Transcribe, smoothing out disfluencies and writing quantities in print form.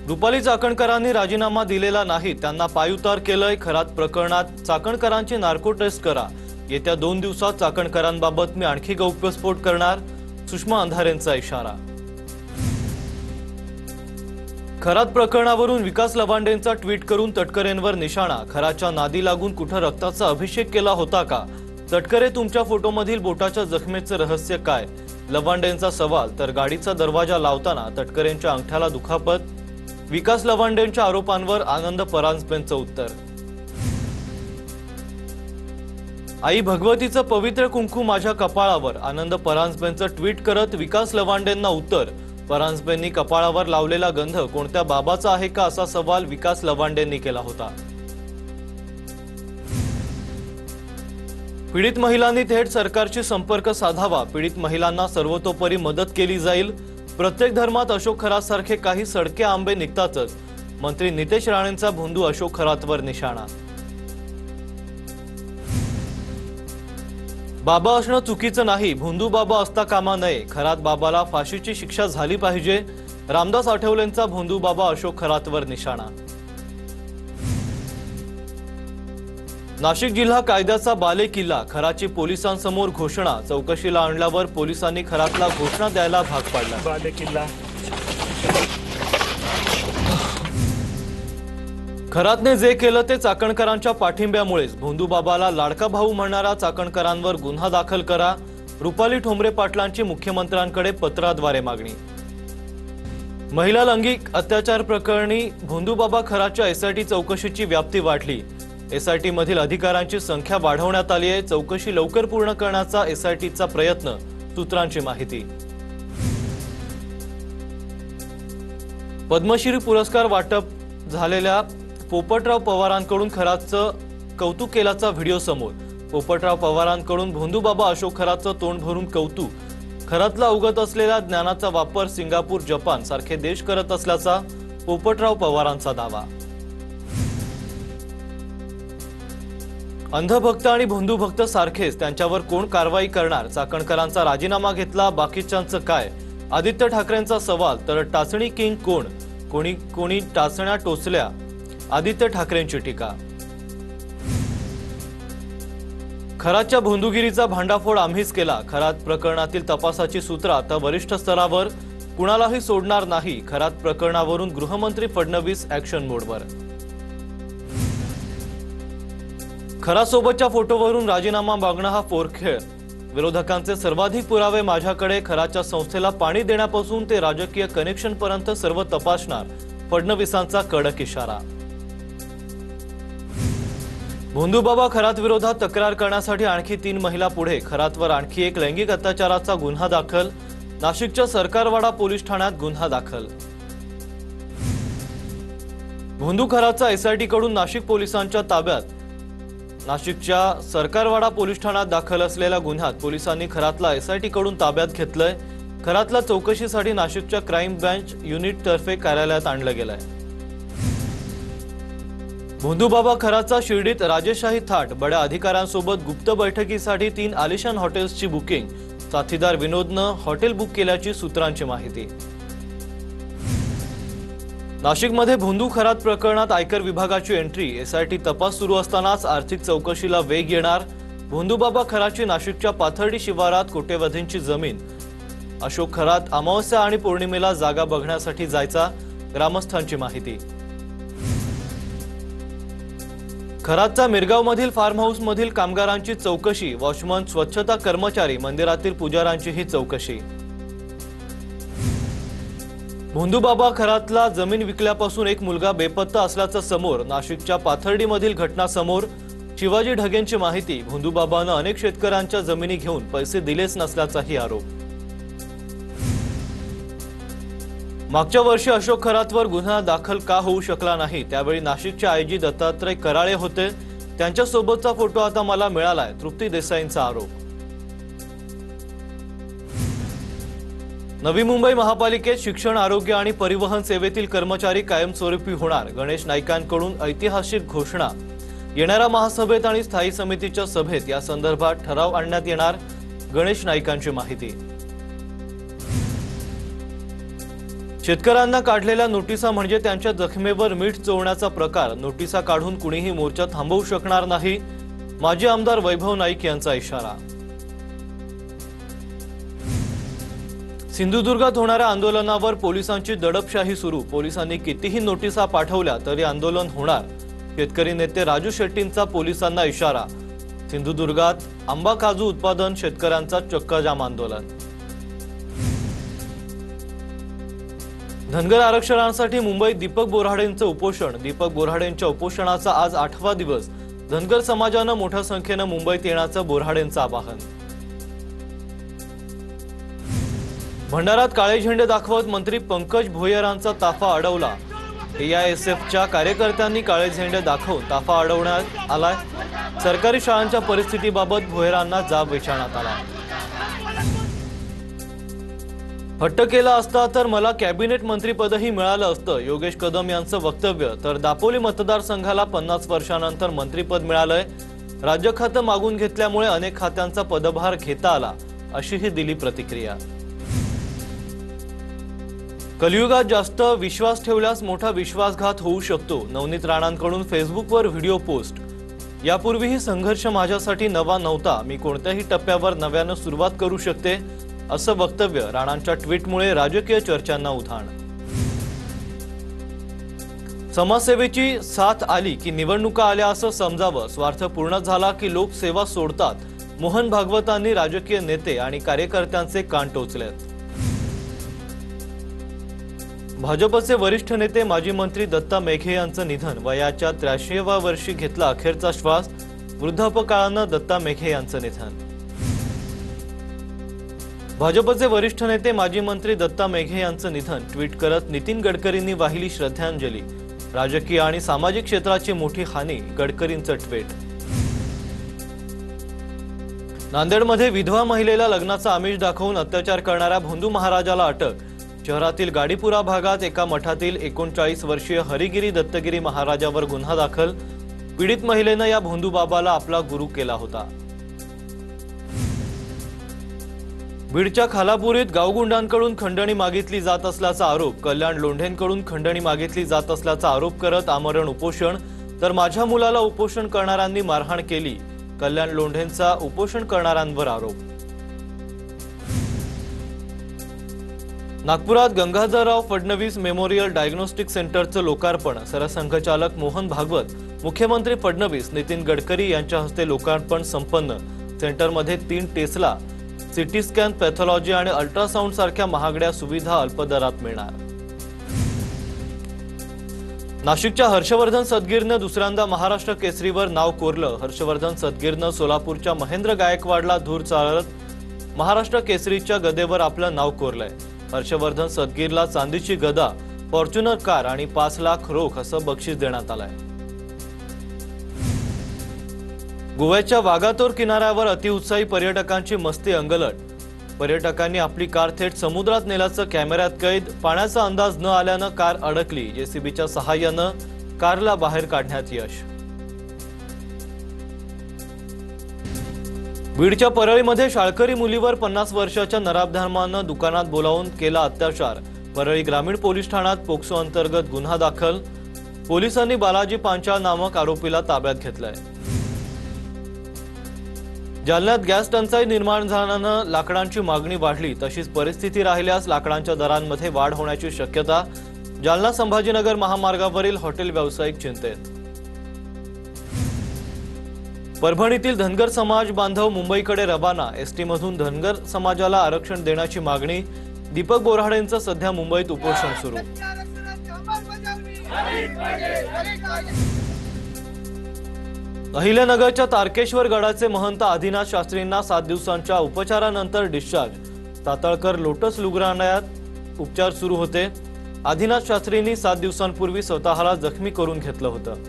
रुपाली चाकणकरांनी राजीनामा दिलेला नाही, त्यांना पायउतार केलंय। खरात प्रकरणात चाकणकरांची नार्को टेस्ट करा। येत्या 2 दिवसात चाकणकरांबाबत मी आणखी गौप्यस्फोट करणार, सुषमा अंधारेंचा इशारा। खरात प्रकरणावरून विकास लवांडेंचा ट्विट करून तटकरेंवर निशाणा। खराच्या नादी लागून कुठे रक्ताचा अभिषेक केला होता का? तटकरे, तुमच्या फोटोमधील बोटाच्या जखमेचे रहस्य काय? लवांडेंचा सवाल। तर गाडीचा दरवाजा लावताना तटकरेंच्या अंगठ्याला दुखापत। विकास लवांडेंच्या आरोपांवर आनंद परांजपेंचं उत्तर। आई भगवतीचं पवित्र कुंकू माझ्या कपाळावर, आनंद परांजपेंचं ट्विट करत विकास लवांडेंना उत्तर। परांजपेंनी कपाळावर लावलेला गंध कोणत्या बाबाचा आहे का, असा सवाल विकास लवांडेंनी केला होता। पीडित महिलांनी थेट सरकारशी संपर्क साधावा, पीडित महिलांना सर्वतोपरी मदत केली जाईल। प्रत्येक धर्मात अशोक खरातसारखे काही सडके आंबे निघतातच, मंत्री नितेश राणेंचा भोंदू अशोक खरातवर निशाणा। बाबा असणं चुकीचं नाही, भोंदू बाबा असता कामा नये। खरात बाबाला फाशीची शिक्षा झाली पाहिजे, रामदास आठवलेंचा भोंदू बाबा अशोक खरातवर निशाणा। नाशिक जिल्हा कायद्याचा बालेकिल्ला, खराची पोलिसांसमोर घोषणा। चौकशीला आणल्यावर पोलिसांनी खरातला घोषणा द्यायला भाग पाडला। बालेकिल्ला खरातने जे केलं ते चाकणकरांच्या पाठिंब्यामुळेच। भोंदू बाबाला लाडका भाऊ म्हणणाऱ्या चाकणकरांवर गुन्हा दाखल करा, रुपाली ठोंबरे पाटलांची मुख्यमंत्र्यांकडे पत्राद्वारे मागणी। महिला लैंगिक अत्याचार प्रकरणी भोंदू बाबा खरातच्या एसआयटी चौकशीची व्याप्ती वाढली। एसआयटी मधील अधिकाऱ्यांची संख्या वाढवण्यात आली आहे। चौकशी लवकर पूर्ण करण्याचा एसआयटीचा प्रयत्न, सूत्रांची माहिती। पद्मश्री पुरस्कार वाटप झालेल्या पोपटराव पवारांकडून खरातचं कौतुक केल्याचा व्हिडिओ समोर। पोपटराव पवारांकडून भोंदू बाबा अशोक खरातचं तोंड भरून कौतुक। खरातला उगत असलेल्या ज्ञानाचा वापर सिंगापूर, जपान सारखे देश करत असल्याचा पोपटराव पवारांचा दावा। अंधभक्त आणि भोंदू भक्त सारखेच, त्यांच्यावर कोण कारवाई करणार? चाकणकरांचा राजीनामा घेतला, बाकीच्यांचं काय? आदित्य ठाकरेंचा सवाल। तर टाचणी किंग कोण? कोणी टाचण्या टोचल्या? आदित्य ठाकरेंची टीका। खरातच्या भोंदूगिरीचा भांडाफोड आम्हीच केला, खरात प्रकरणातील तपासाची सूत्र आता वरिष्ठ स्तरावर, कुणालाही सोडणार नाही। खरात प्रकरणावरून गृहमंत्री फडणवीस ऍक्शन मोडवर। खरातसोबतच्या फोटोवरून राजीनामा मागणं हा पोरखेळ, विरोधकांचे सर्वाधिक पुरावे माझ्याकडे। खरातच्या संस्थेला पाणी देण्यापासून ते राजकीय कनेक्शनपर्यंत सर्व तपासणार, फडणवीसांचा कडक इशारा। भोंदू बाबा खरात विरोधात तक्रार करण्यासाठी आणखी 3 महिला पुढे, खरातवर आणखी एक लैंगिक अत्याचाराचा गुन्हा दाखल। नाशिकच्या सरकारवाडा पोलीस ठाण्यात गुन्हा दाखल। भोंदू खरातचा एसआयटी कडून नाशिक पोलिसांच्या ताब्यात। नाशिकच्या सरकारवाडा पोलीस ठाण्यात दाखल असलेल्या गुन्ह्यात पोलिसांनी खरातला एसआयटी कडून ताब्यात घेतलंय। खरातला चौकशीसाठी नाशिकच्या क्राईम ब्रांच युनिट तर्फे कार्यालयात आणलं गेलंय। भोंदू बाबा खरातचा शिर्डीत राजेशाही थाट, बड्या अधिकाऱ्यांसोबत गुप्त बैठकीसाठी 3 आलिशान हॉटेल्सची बुकिंग। साथीदार विनोदनं हॉटेल बुक केल्याची सूत्रांची माहिती। नाशिकमध्ये भोंदू खरात प्रकरणात आयकर विभागाची एंट्री, एसआयटी तपास सुरू असतानाच आर्थिक चौकशीला वेग येणार। भोंदू बाबा खरातची नाशिकच्या पाथर्डी शिवारात कोट्यवधींची जमीन। अशोक खरात अमावस्या आणि पौर्णिमेला जागा बघण्यासाठी जायचा, ग्रामस्थांची माहिती। खरातचा मिरगावमधील फार्म हाऊस मधील कामगारांची चौकशी, वॉचमन, स्वच्छता कर्मचारी, मंदिरातील पुजाऱ्यांचीही चौकशी। भोंदू बाबा खरातला जमीन विकल्यापासून एक मुलगा बेपत्ता असल्याचं समोर, नाशिकच्या पाथर्डीमधील घटना समोर। शिवाजी ढगेंची माहिती, भोंदू बाबानं अनेक शेतकऱ्यांच्या जमिनी घेऊन पैसे दिलेच नसल्याचाही आरोप। मागच्या वर्षी अशोक खरातवर गुन्हा दाखल का होऊ शकला नाही? त्यावेळी नाशिकचे आयजी दत्तात्रय कराळे होते, त्यांच्यासोबतचा फोटो आता मला मिळालाय, तृप्ती देसाईंचा आरोप। नवी मुंबई महापालिकेत शिक्षण, आरोग्य आणि परिवहन सेवेतील कर्मचारी कायमस्वरूपी होणार, गणेश नाईकांकडून ऐतिहासिक घोषणा। येणाऱ्या महासभेत आणि स्थायी समितीच्या सभेत या संदर्भात ठराव आणण्यात येणार, गणेश नाईकांची माहिती। शेतकऱ्यांना काढलेल्या नोटिसा म्हणजे त्यांच्या जखमेवर मीठ चोळण्याचा प्रकार. नोटिसा काढून कुणीही मोर्चा थांबवू शकणार नाही. माजी आमदार वैभव नाईक यांचा इशारा. सिंधुदुर्गात होणाऱ्या आंदोलनावर पोलिसांची दडपशाही सुरू. पोलिसांनी कितीही नोटिसा पाठवल्या तरी आंदोलन होणार. शेतकरी नेते राजू शेट्टींचा पोलिसांना इशारा. सिंधुदुर्गात आंबा काजू उत्पादन शेतकऱ्यांचा चक्काजाम आंदोलन. धनगर आरक्षणासाठी मुंबईत दीपक बोऱ्हाडेंचं उपोषण. दीपक बोऱ्हाडेंच्या उपोषणाचा आज 8वा दिवस. धनगर समाजानं मोठ्या संख्येनं मुंबईत येण्याचं बोऱ्हाडेंचं आवाहन. भंडारात काळे झेंडे दाखवत मंत्री पंकज भोयरांचा ताफा अडवला. एआयएसएफच्या कार्यकर्त्यांनी काळे झेंडे दाखवून ताफा अडवण्यात आलाय. सरकारी शाळांच्या परिस्थितीबाबत भोयरांना जाब विचारण्यात आला. हट्ट केला असता तर मला कॅबिनेट मंत्रीपदही मिळालं असतं. योगेश कदम यांचं वक्तव्य. तर दापोली मतदारसंघाला 50 वर्षांनंतर मंत्रीपद मिळालंय. राज्य खातं मागून घेतल्यामुळे अनेक खात्यांचा पदभार घेता आला, अशीही दिली प्रतिक्रिया. कलियुगात जास्त विश्वास ठेवल्यास मोठा विश्वासघात होऊ शकतो. नवनीत राणांकडून फेसबुकवर व्हिडिओ पोस्ट. यापूर्वीही संघर्ष माझ्यासाठी नवा नव्हता. मी कोणत्याही टप्प्यावर नव्यानं सुरुवात करू शकते, असं वक्तव्य. राणांच्या ट्विटमुळे राजकीय चर्चांना उधाण. समाजसेवेची साथ आली की निवडणुका आल्या असं समजावं. स्वार्थ पूर्ण झाला की लोक सेवा सोडतात. मोहन भागवतांनी राजकीय नेते आणि कार्यकर्त्यांचे कान टोचलेत. भाजपचे वरिष्ठ नेते माजी मंत्री दत्ता मेघे यांचं निधन. वयाच्या 83व्या वर्षी घेतला अखेरचा श्वास. वृद्धापकाळानं दत्ता मेघे यांचं निधन. भाजपचे वरिष्ठ नेते माजी मंत्री दत्ता मेघे यांचं निधन. ट्विट करत नितीन गडकरींनी वाहिली श्रद्धांजली. राजकीय आणि सामाजिक क्षेत्राची मोठी हानी. गडकरींचं ट्विट. नांदेडमध्ये विधवा महिलेला लग्नाचा आमिष दाखवून अत्याचार करणाऱ्या भोंदू महाराजाला अटक. शहरातील गाडीपुरा भागात एका मठातील 39 वर्षीय हरिगिरी दत्तगिरी महाराजावर गुन्हा दाखल. पीडित महिलेनं या भोंदू बाबाला आपला गुरु केला होता. बीडच्या खालापुरीत गावगुंडांकडून खंडणी मागितली जात असल्याचा आरोप. कल्याण लोंढेंकडून खंडणी मागितली जात असल्याचा आरोप करत आमरण उपोषण. तर माझ्या मुलाला उपोषण करणाऱ्यांनी मारहाण केली. कल्याण लोंढेंचा उपोषण करणाऱ्यांवर आरोप. नागपुरात गंगाधरराव फडणवीस मेमोरियल डायग्नोस्टिक सेंटरचं लोकार्पण. सरसंघचालक मोहन भागवत, मुख्यमंत्री फडणवीस, नितीन गडकरी यांच्या हस्ते लोकार्पण संपन्न. सेंटरमध्ये 3 टेस्ला, सिटी स्कॅन, पॅथॉलॉजी आणि अल्ट्रासाऊंड सारख्या महागड्या सुविधा अल्प दरात मिळणार. नाशिकच्या हर्षवर्धन सदगीरनं दुसऱ्यांदा महाराष्ट्र केसरीवर नाव कोरलं. हर्षवर्धन सदगीरनं सोलापूरच्या महेंद्र गायकवाडला धूर चालत महाराष्ट्र केसरीच्या गदेवर आपलं नाव कोरलंय. हर्षवर्धन सदगीरला चांदीची गदा, फॉर्च्युनर कार आणि 5 लाख रोख असं बक्षीस देण्यात आलंय. गोव्याच्या वागातोर किनाऱ्यावर अतिउत्साही पर्यटकांची मस्ती अंगलट. पर्यटकांनी आपली कार थेट समुद्रात नेल्याचं कॅमेऱ्यात कैद. पाण्याचा अंदाज न आल्यानं कार अडकली. जेसीबीच्या सहाय्यानं कारला बाहेर काढण्यात यश. बीडच्या परळीमध्ये शाळकरी मुलीवर 50 वर्षाच्या नराधमानं दुकानात बोलावून केला अत्याचार. परळी ग्रामीण पोलीस ठाण्यात पोक्सो अंतर्गत गुन्हा दाखल. पोलिसांनी बालाजी पांचाळ नामक आरोपीला ताब्यात घेतलंय. जालन्यात गॅस टंचाई निर्माण झाल्यानं लाकडांची मागणी वाढली. तशीच परिस्थिती राहिल्यास लाकडांच्या दरांमध्ये वाढ होण्याची शक्यता. जालना संभाजीनगर महामार्गावरील हॉटेल व्यावसायिक चिंतेत. परभणीतील धनगर समाज बांधव मुंबईकडे रवाना. एसटीमधून धनगर समाजाला आरक्षण देण्याची मागणी. दीपक बोऱ्हाडेंचं सध्या मुंबईत उपोषण सुरू. अहिल्यानगरच्या तारकेश्वर गडाचे महंत आदिनाथ शास्त्रींना 7 दिवसांच्या उपचारानंतर डिस्चार्ज. साताळकर लोटस रुग्णालयात उपचार सुरू होते. आदिनाथ शास्त्रींनी 7 दिवसांपूर्वी स्वतःला जखमी करून घेतलं होतं.